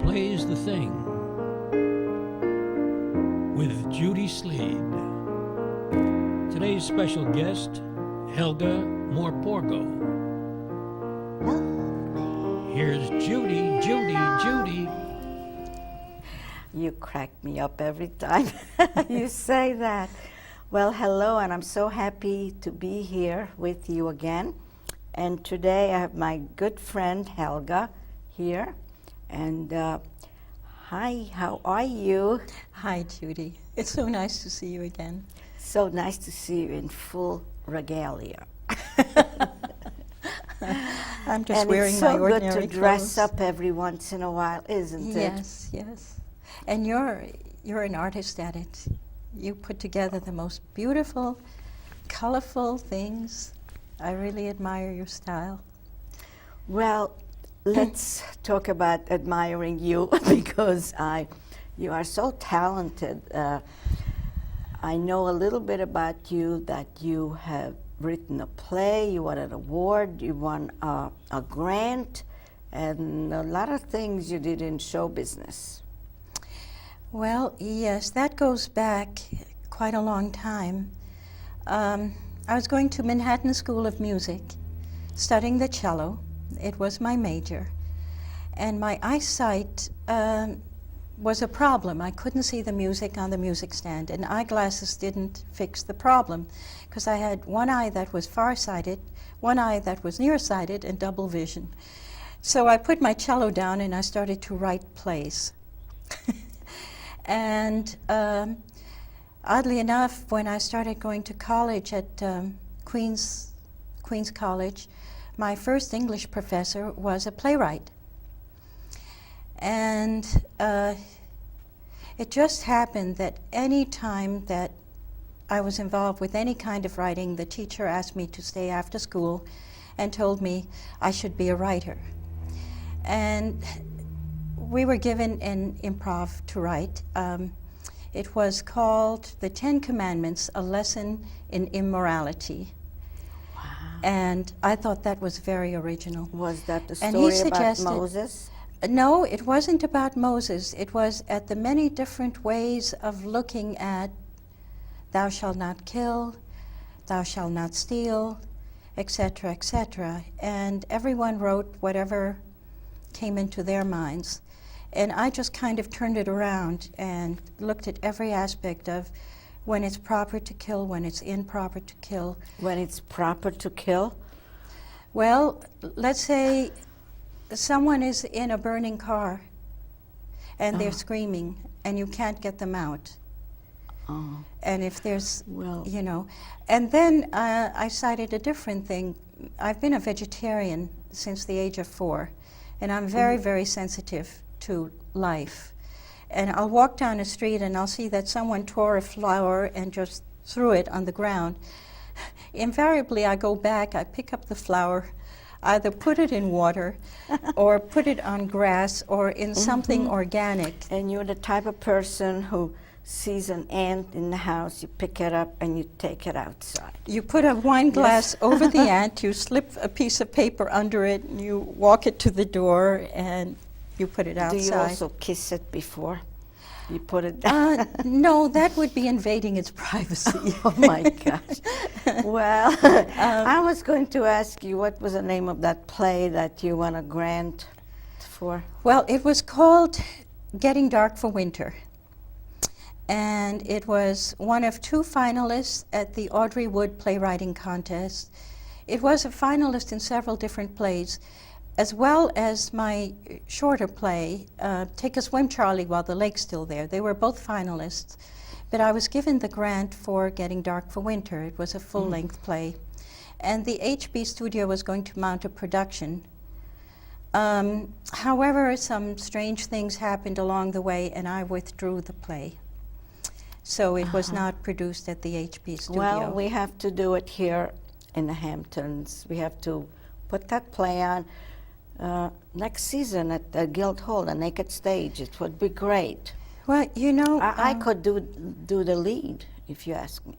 plays The Thing with Judy Sleed. Today's special guest, Helga Morpurgo. Here's Judy, Judy. You crack me up every time you say that. Well, hello, and I'm so happy to be here with you again. And today I have my good friend Helga here. And hi, how are you? Hi, Judy. It's so nice to see you again. So nice to see you in full regalia. I'm just and wearing it's my so ordinary good to clothes. dress up every once in a while, isn't it? Yes, yes. And you're an artist at it. You put together the most beautiful, colorful things. I really admire your style. Well, let's talk about admiring you because you are so talented. I know a little bit about you, that you have written a play, you won an award, you won a grant, and a lot of things you did in show business. Well, yes, that goes back quite a long time. I was going to Manhattan School of Music, studying the cello. It was my major. And my eyesight was a problem. I couldn't see the music on the music stand, and eyeglasses didn't fix the problem, because I had one eye that was farsighted, one eye that was nearsighted, and double vision. So I put my cello down and I started to write plays. And oddly enough, when I started going to college at Queens College, my first English professor was a playwright. And it just happened that any time that I was involved with any kind of writing, the teacher asked me to stay after school and told me I should be a writer. And we were given an improv to write. It was called The 10 Commandments, A Lesson in Immorality. Wow. And I thought that was very original. Was that the And he story about suggested- Moses? No, it wasn't about Moses. It was at the many different ways of looking at thou shalt not kill, thou shalt not steal, etc., etc. And everyone wrote whatever came into their minds. And I just kind of turned it around and looked at every aspect of when it's proper to kill, when it's improper to kill. When it's proper to kill? Well, let's say someone is in a burning car and they're screaming and you can't get them out. Oh. And if there's, Well. you know, and then I cited a different thing. I've been a vegetarian since the age of 4, and I'm very, very sensitive to life. And I'll walk down the street and I'll see that someone tore a flower and just threw it on the ground. Invariably, I go back, I pick up the flower, either put it in water or put it on grass or in something organic. And you're the type of person who sees an ant in the house, you pick it up and you take it outside. You put a wine glass over the ant, you slip a piece of paper under it, and you walk it to the door, and you put it outside. Do you also kiss it before you put it down? No, that would be invading its privacy. Oh my gosh. Well, I was going to ask you, what was the name of that play that you won a grant for? Well, it was called Getting Dark for Winter. And it was one of 2 finalists at the Audrey Wood Playwriting Contest. It was a finalist in several different plays, as well as my shorter play, Take a Swim, Charlie, While the Lake's Still There. They were both finalists, but I was given the grant for Getting Dark for Winter. It was a full-length play. And the HB studio was going to mount a production. However, some strange things happened along the way, and I withdrew the play. So it was not produced at the HB studio. Well, we have to do it here in the Hamptons. We have to put that play on next season at the Guildhall, the Naked Stage. It would be great. Well, you know, I could do the lead, if you ask me.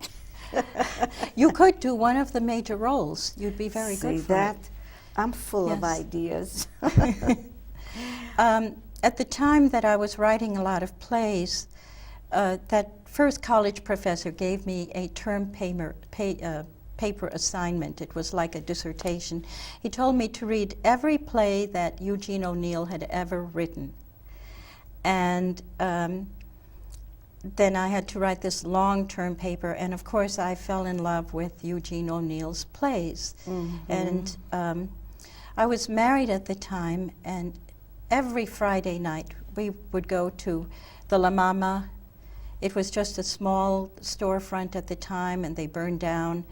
You could do one of the major roles. You'd be very good for that? it. I'm full of Yes. ideas. at the time that I was writing a lot of plays, that first college professor gave me a term paper assignment. It was like a dissertation. He told me to read every play that Eugene O'Neill had ever written. And then I had to write this long-term paper, and of course I fell in love with Eugene O'Neill's plays. And I was married at the time, and every Friday night we would go to the La Mama. It was just a small storefront at the time, and they burned down,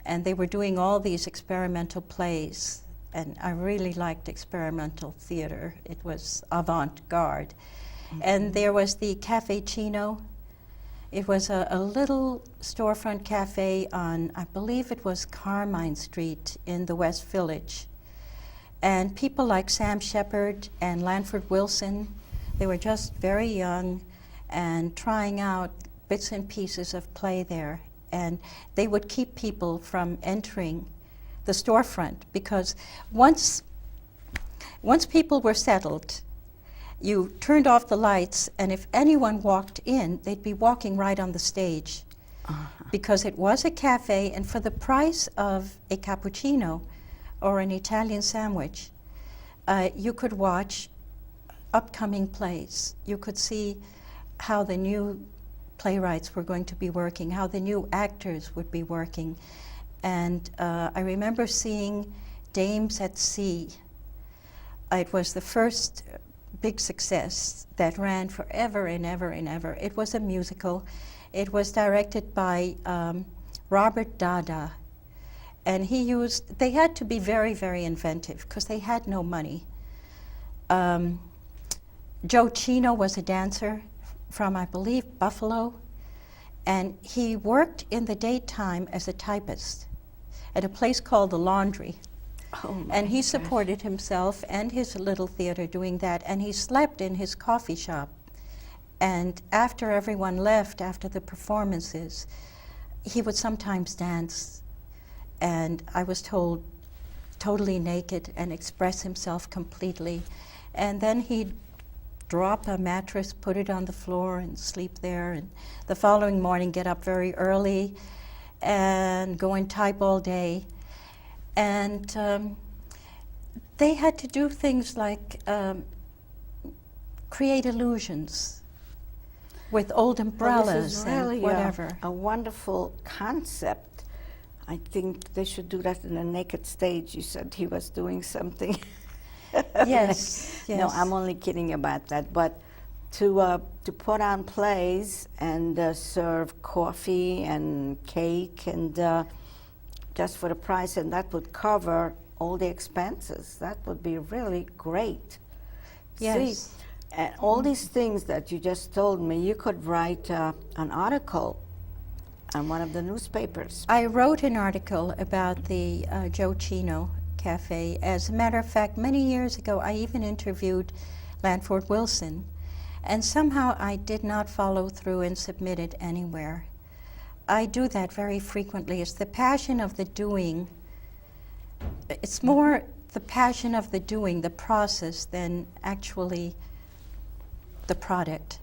and they were doing all these experimental plays, and I really liked experimental theater. It was avant-garde. And there was the Cafe Chino. It was a little storefront cafe on, I believe it was Carmine Street in the West Village. And people like Sam Shepard and Lanford Wilson, they were just very young and trying out bits and pieces of play there. And they would keep people from entering the storefront, because once people were settled, you turned off the lights, and if anyone walked in, they'd be walking right on the stage. Because it was a cafe, and for the price of a cappuccino or an Italian sandwich, you could watch upcoming plays. You could see how the new playwrights were going to be working, how the new actors would be working. And I remember seeing Dames at Sea. It was the first big success that ran forever and ever and ever. It was a musical. It was directed by Robert Dada. And they had to be very, very inventive because they had no money. Joe Chino was a dancer from, I believe, Buffalo. And he worked in the daytime as a typist at a place called The Laundry. And he supported himself and his little theater doing that, and he slept in his coffee shop. And after everyone left, after the performances, he would sometimes dance, and I was told totally naked, and express himself completely. And then he'd drop a mattress, put it on the floor, and sleep there, and the following morning get up very early and go and type all day. And they had to do things like create illusions with old umbrellas really and whatever. A wonderful concept. I think they should do that in a naked stage. You said he was doing something. Yes, yes. No, I'm only kidding about that. But to put on plays and serve coffee and cake and just for the price, and that would cover all the expenses. That would be really great. Yes. See, and all these things that you just told me, you could write an article on one of the newspapers. I wrote an article about the Joe Chino Cafe. As a matter of fact, many years ago, I even interviewed Lanford Wilson, and somehow I did not follow through and submit it anywhere. I do that very frequently. It's the passion of the doing. It's more the passion of the doing, the process, than actually the product.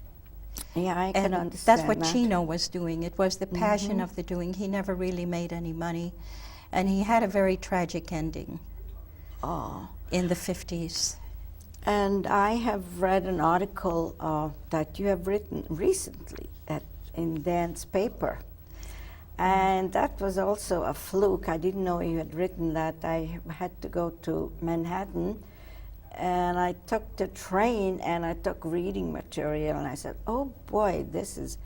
Yeah, I can understand that's what that. Chino was doing. It was the passion of the doing. He never really made any money, and he had a very tragic ending in the 50s. And I have read an article that you have written recently in Dan's paper. And that was also a fluke. I didn't know you had written that. I had to go to Manhattan, and I took the train, and I took reading material, and I said, oh boy, this is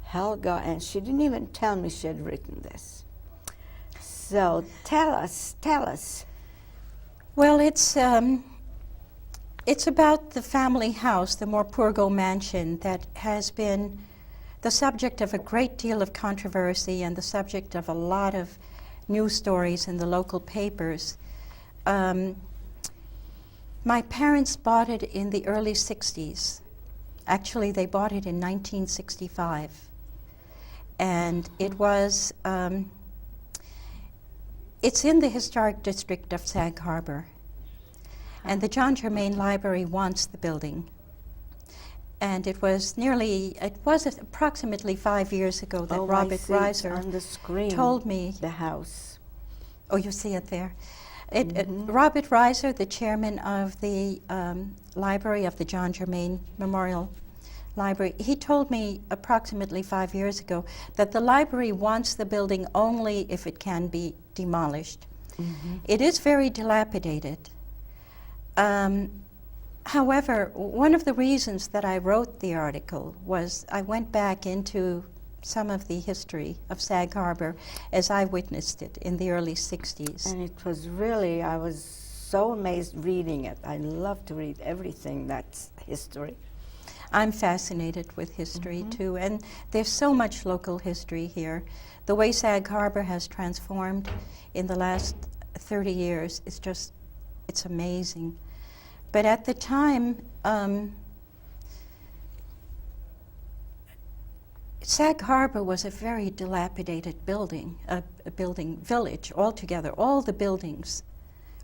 Helga, and she didn't even tell me she had written this. So tell us. Well, it's about the family house, the Morpurgo mansion, that has been the subject of a great deal of controversy and the subject of a lot of news stories in the local papers. My parents bought it in the early 60s. Actually, they bought it in 1965. And it was, it's in the historic district of Sag Harbor. And the John Germain Library wants the building. And it was approximately 5 years ago that Oh, Robert I see. It's Reiser on the screen. told me. The house. Oh, you see it there. Robert Reiser, the chairman of the library of the John Germain Memorial Library, he told me approximately 5 years ago that the library wants the building only if it can be demolished. It is very dilapidated. However, one of the reasons that I wrote the article was I went back into some of the history of Sag Harbor as I witnessed it in the early 60s. And it was really, I was so amazed reading it. I love to read everything that's history. I'm fascinated with history too, and there's so much local history here. The way Sag Harbor has transformed in the last 30 years is just, it's amazing. But at the time, Sag Harbor was a very dilapidated building, a building village altogether. All the buildings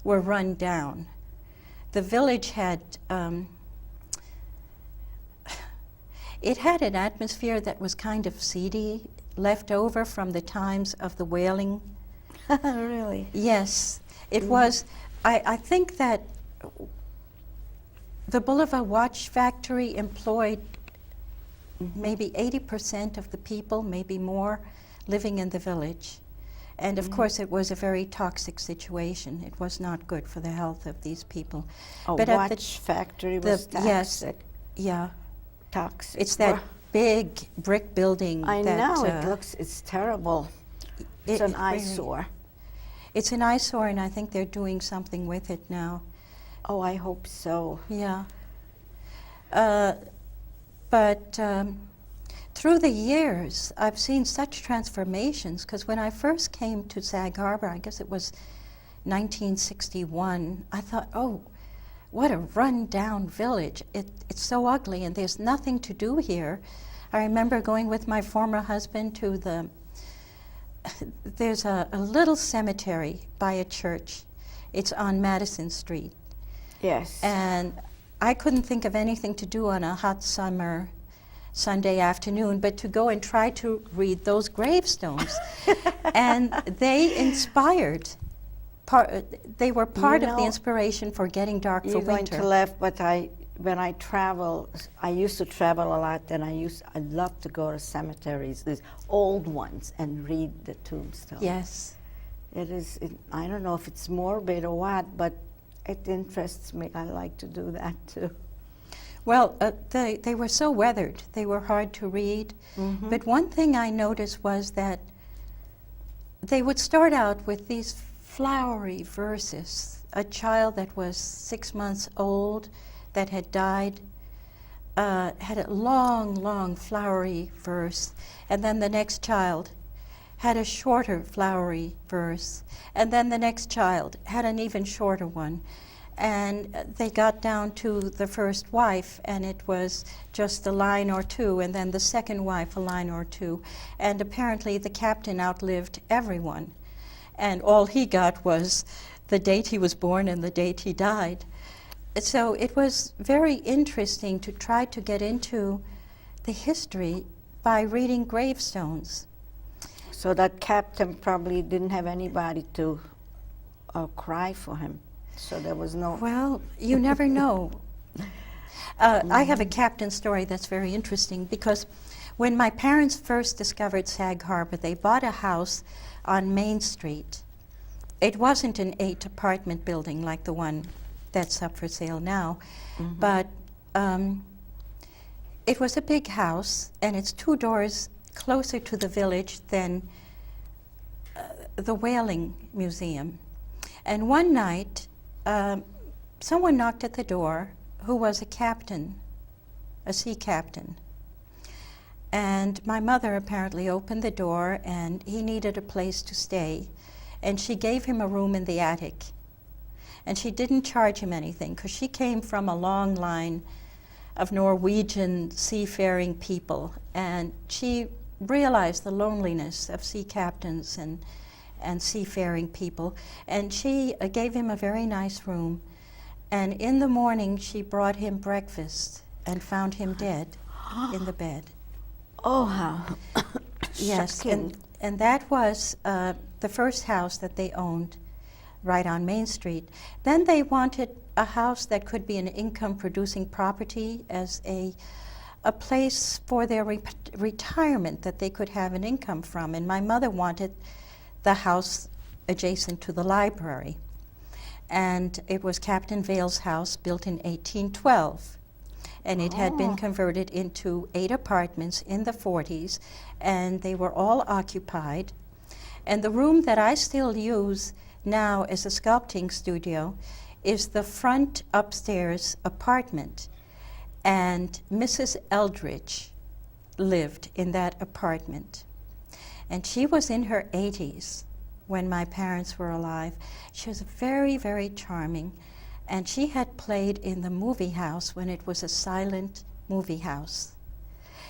were run down. The village had, it had an atmosphere that was kind of seedy, left over from the times of the whaling. Really? Yes, it was. I think that the Boulevard Watch Factory employed maybe 80% of the people, maybe more, living in the village. And of course, it was a very toxic situation. It was not good for the health of these people. A But at the- watch factory was yes, toxic. yeah. Toxic. It's that Well, big brick building. I that, know, it's terrible. It's an really- eyesore. It's an eyesore, and I think they're doing something with it now. Oh, I hope so. Yeah. But through the years, I've seen such transformations, because when I first came to Sag Harbor, I guess it was 1961, I thought, oh, what a run-down village. It's so ugly, and there's nothing to do here. I remember going with my former husband to there's a little cemetery by a church. It's on Madison Street. Yes. And I couldn't think of anything to do on a hot summer Sunday afternoon but to go and try to read those gravestones. And they inspired. They were part of the inspiration for Getting Dark for You're going Winter. to laugh, but when I travel, I used to travel a lot, and I'd love to go to cemeteries, these old ones, and read the tombstones. Yes. I don't know if it's morbid or what, but it interests me. I like to do that too. Well, they were so weathered. They were hard to read. But one thing I noticed was that they would start out with these flowery verses. A child that was 6 months old that had died had a long, long flowery verse. And then the next child had a shorter flowery verse. And then the next child had an even shorter one. And they got down to the first wife, and it was just a line or two, and then the second wife a line or two. And apparently the captain outlived everyone. And all he got was the date he was born and the date he died. So it was very interesting to try to get into the history by reading gravestones. So that captain probably didn't have anybody to cry for him. So there was no... Well, you never know. I have a captain story that's very interesting, because when my parents first discovered Sag Harbor, they bought a house on Main Street. It wasn't an 8-apartment building like the one that's up for sale now, but it was a big house, and it's 2 doors closer to the village than the Whaling Museum. And one night, someone knocked at the door who was a captain, a sea captain. And my mother apparently opened the door, and he needed a place to stay. And she gave him a room in the attic. And she didn't charge him anything, because she came from a long line of Norwegian seafaring people. And she realized the loneliness of sea captains and seafaring people. And she gave him a very nice room. And in the morning, she brought him breakfast. and found him dead in the bed. Oh, how Yes, shocking. and that was the first house that they owned right on Main Street. Then they wanted a house that could be an income-producing property as a place for their retirement that they could have an income from. And my mother wanted the house adjacent to the library. And it was Captain Vale's house, built in 1812. And it had been converted into 8 apartments in the 40s, and they were all occupied. And the room that I still use now as a sculpting studio is the front upstairs apartment. And Mrs. Eldridge lived in that apartment. And she was in her 80s when my parents were alive. She was very, very charming. And she had played in the movie house when it was a silent movie house.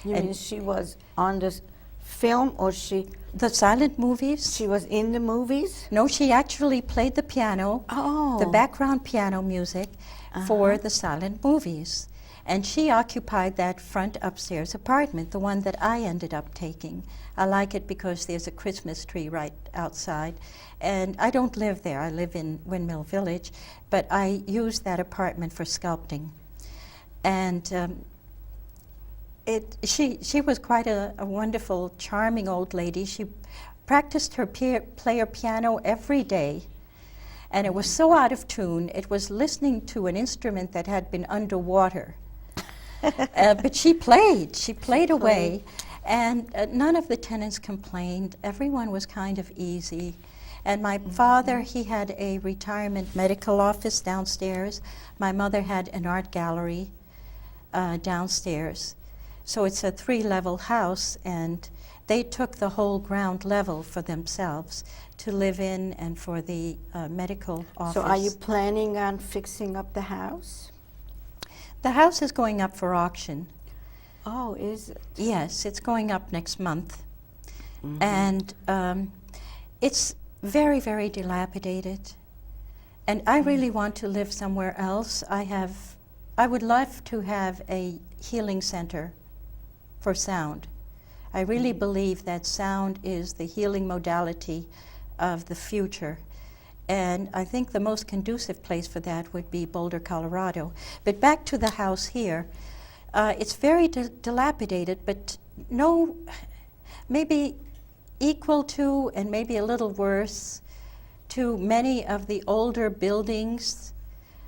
You and mean she was on the film, or The silent movies? she was in the movies? No, she actually played the piano, Oh. the background piano music for the silent movies. And she occupied that front upstairs apartment, the one that I ended up taking. I like it because there's a Christmas tree right outside. And I don't live there. I live in Windmill Village, but I use that apartment for sculpting. And she was quite a wonderful, charming old lady. She practiced her player piano every day. And it was so out of tune, it was listening to an instrument that had been underwater. But she played away, and none of the tenants complained. Everyone was kind of easy. And my father, he had a retirement medical office downstairs. My mother had an art gallery downstairs. So it's a 3-level house, and they took the whole ground level for themselves to live in and for the medical office. So are you planning on fixing up the house? The house is going up for auction. Oh, is it? Yes, it's going up next month. And it's very, very dilapidated. And I really want to live somewhere else. I would love to have a healing center for sound. I really believe that sound is the healing modality of the future. And I think the most conducive place for that would be Boulder, Colorado. But back to the house here, it's very dilapidated, but maybe equal to and maybe a little worse to many of the older buildings.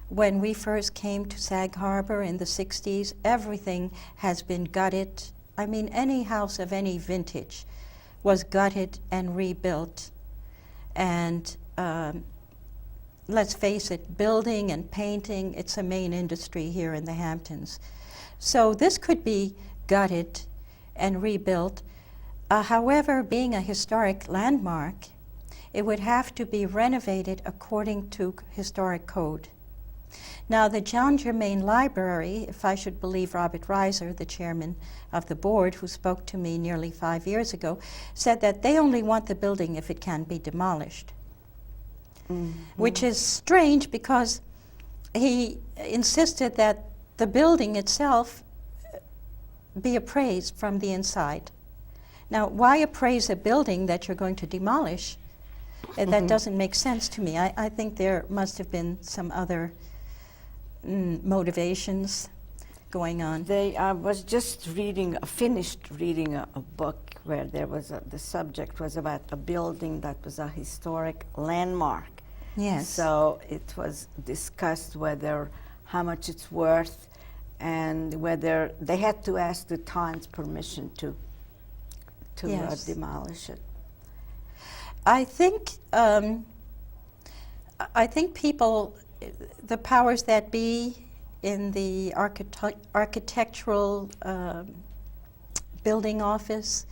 When we first came to Sag Harbor in the 60s, everything has been gutted. I mean, any house of any vintage was gutted and rebuilt. And let's face it, building and painting, it's a main industry here in the Hamptons. So this could be gutted and rebuilt. However, being a historic landmark, it would have to be renovated according to historic code. Now, the John Germain Library, if I should believe Robert Reiser, the chairman of the board, who spoke to me nearly 5 years ago, said that they only want the building if it can be demolished. Which is strange because he insisted that the building itself be appraised from the inside. Now, why appraise a building that you're going to demolish? That doesn't make sense to me. I think there must have been some other motivations going on. I was just finished reading a book where there was the subject was about a building that was a historic landmark. Yes. So it was discussed how much it's worth, and whether they had to ask the town's permission to Yes. demolish it. I think people, the powers that be in the architectural building office,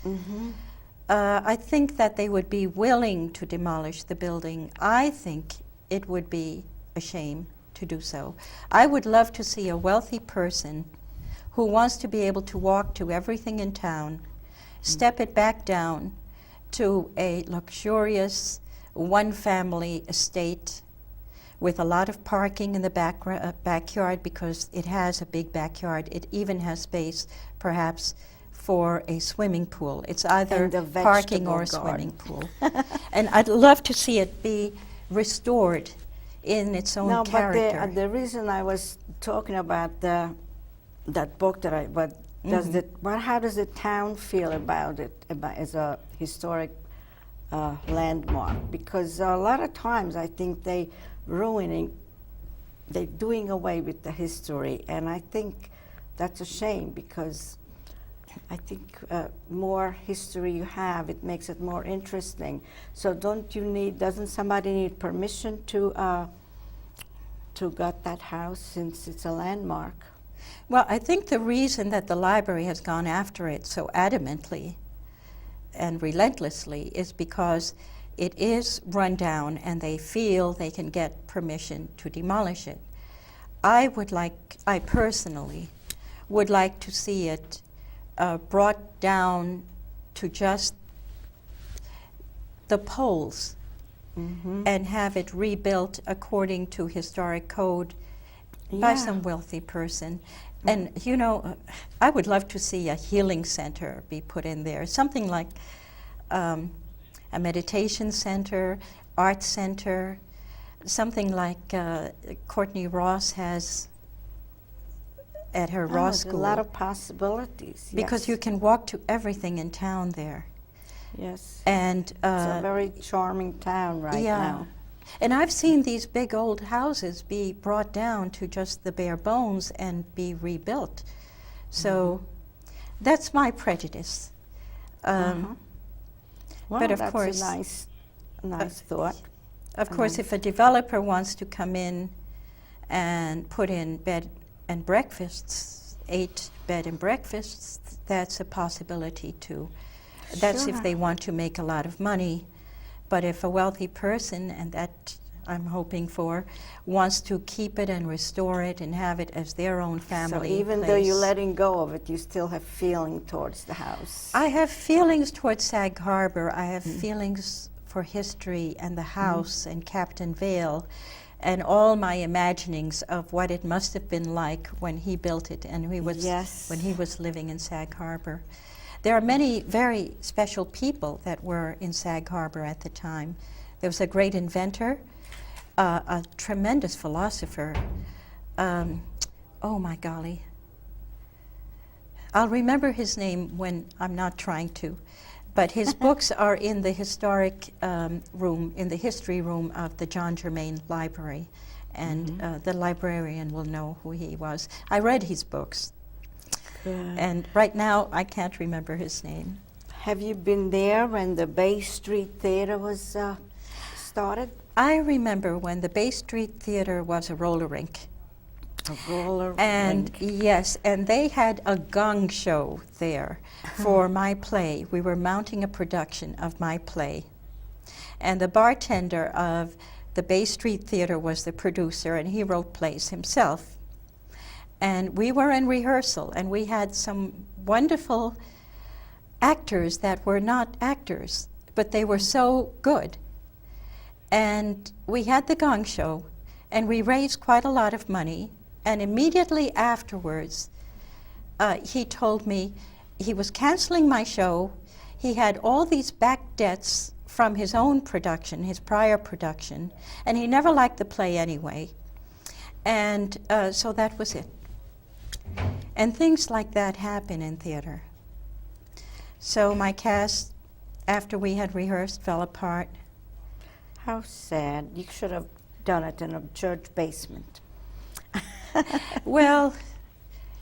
I think that they would be willing to demolish the building. I think it would be a shame to do so. I would love to see a wealthy person who wants to be able to walk to everything in town, step it back down to a luxurious one-family estate with a lot of parking in the backyard, because it has a big backyard. It even has space, perhaps, for a swimming pool. It's either And a parking or a vegetable swimming pool. And I'd love to see it be restored in its own No, character. but the reason I was talking about that book that how does the town feel about it as a historic landmark? Because a lot of times I think they're doing away with the history, and I think that's a shame, because I think more history you have, it makes it more interesting. So doesn't somebody need permission to gut that house, since it's a landmark? Well, I think the reason that the library has gone after it so adamantly and relentlessly is because it is run down and they feel they can get permission to demolish it. I personally would like to see it brought down to just the poles, and have it rebuilt according to historic code by some wealthy person. And you know, I would love to see a healing center be put in there, something like a meditation center, art center, something like Courtney Ross has at her Ross School. A lot of possibilities. Because you can walk to everything in town there. Yes. And it's a very charming town right now. And I've seen these big old houses be brought down to just the bare bones and be rebuilt. So that's my prejudice. Well, but of that's course, a nice thought. Of course, if a developer wants to come in and put in bed and breakfasts, 8 bed and breakfasts, that's a possibility too. That's if they want to make a lot of money. But if a wealthy person, and that I'm hoping for, wants to keep it and restore it and have it as their own family So even place, though you're letting go of it, you still have feeling towards the house. I have feelings towards Sag Harbor. I have feelings for history and the house and Captain Vale, and all my imaginings of what it must have been like when he built it and when he was living in Sag Harbor. There are many very special people that were in Sag Harbor at the time. There was a great inventor, a tremendous philosopher. Oh my golly. I'll remember his name when I'm not trying to. But his books are in the historic room, in the history room of the John Germain Library. And the librarian will know who he was. I read his books. And right now, I can't remember his name. Have you been there when the Bay Street Theater was started? I remember when the Bay Street Theater was a roller rink. A roller And rink. yes, and they had a gong show there for my play. We were mounting a production of my play. And the bartender of the Bay Street Theater was the producer, and he wrote plays himself. And we were in rehearsal, and we had some wonderful actors that were not actors, but they were so good. And we had the gong show, and we raised quite a lot of money. And immediately afterwards, he told me he was canceling my show. He had all these back debts from his own production, his prior production, and he never liked the play anyway. And so that was it. And things like that happen in theater. So my cast, after we had rehearsed, fell apart. How sad. You should have done it in a church basement. Well,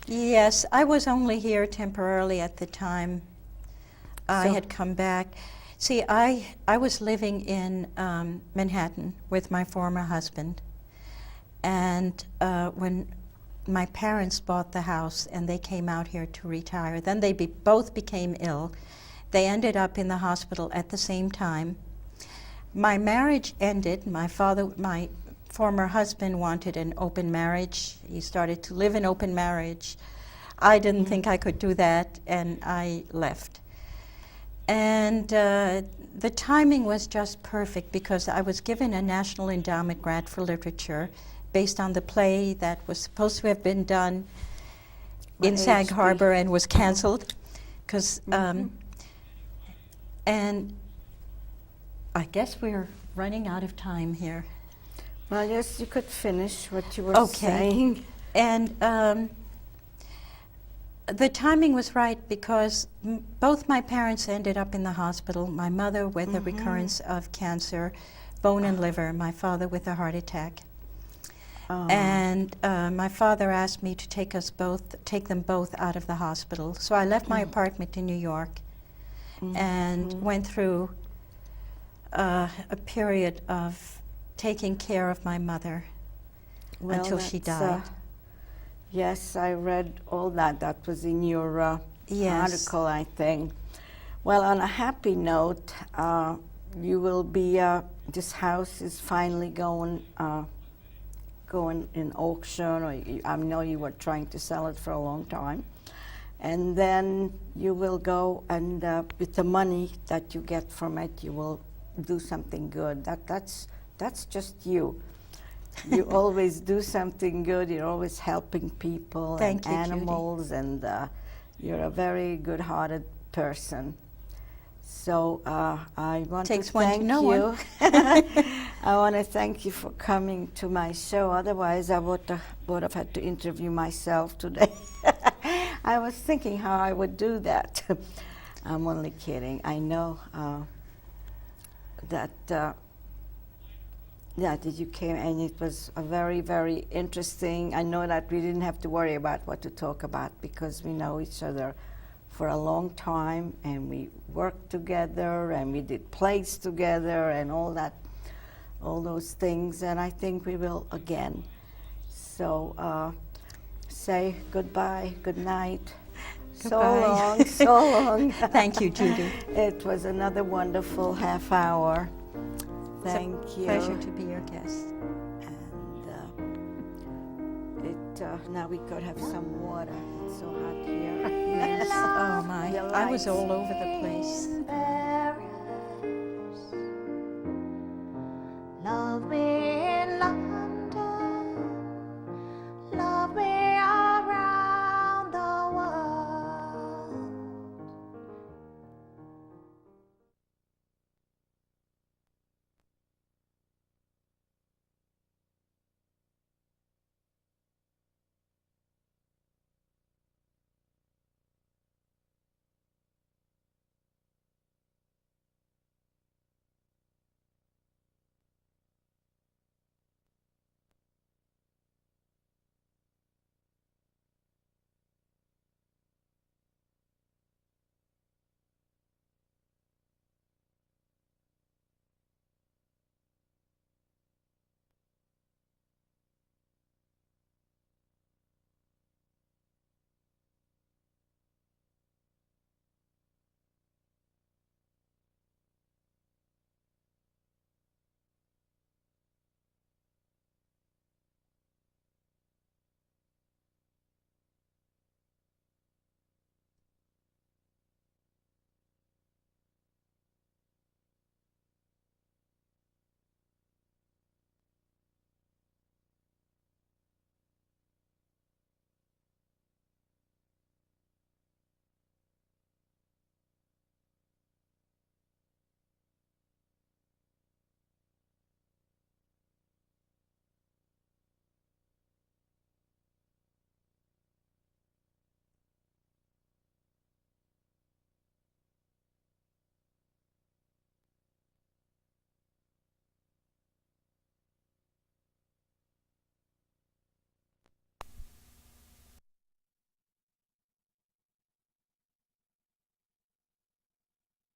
yes, I was only here temporarily at the time. I had come back. See, I was living in Manhattan with my former husband. And when my parents bought the house and they came out here to retire, then they both became ill. They ended up in the hospital at the same time. My marriage ended. My former husband wanted an open marriage. He started to live in open marriage. I didn't think I could do that, and I left. And the timing was just perfect because I was given a National Endowment grant for literature based on the play that was supposed to have been done in Sag HB? Harbor and was canceled. Because, and I guess we're running out of time here. Well, yes, you could finish what you were Okay. saying. And the timing was right because both my parents ended up in the hospital. My mother with a recurrence of cancer, bone and liver. My father with a heart attack. And my father asked me to take them both out of the hospital. So I left my apartment in New York and went through a period of taking care of my mother until she died. Yes, I read all that. That was in your Yes. article, I think. Well, on a happy note, you will be. This house is finally going in auction. Or I know you were trying to sell it for a long time, and then you will go and with the money that you get from it, you will do something good. That's just you. You always do something good. You're always helping people Thank and you, Judy. animals, and you're a very good-hearted person. So I want Takes to one to thank know you. one. I want to thank you for coming to my show. Otherwise, I would have had to interview myself today. I was thinking how I would do that. I'm only kidding. I know that you came, and it was a very, very interesting. I know that we didn't have to worry about what to talk about because we know each other for a long time, and we worked together, and we did plays together, and all those things. And I think we will again. So say goodbye, good night. Goodbye. So long. Thank you, Judy. It was another wonderful half hour. Thank you. Pleasure to be your guest. And now we could have some water. It's so hot here. Yes. Oh my. The I was lights. all over the place.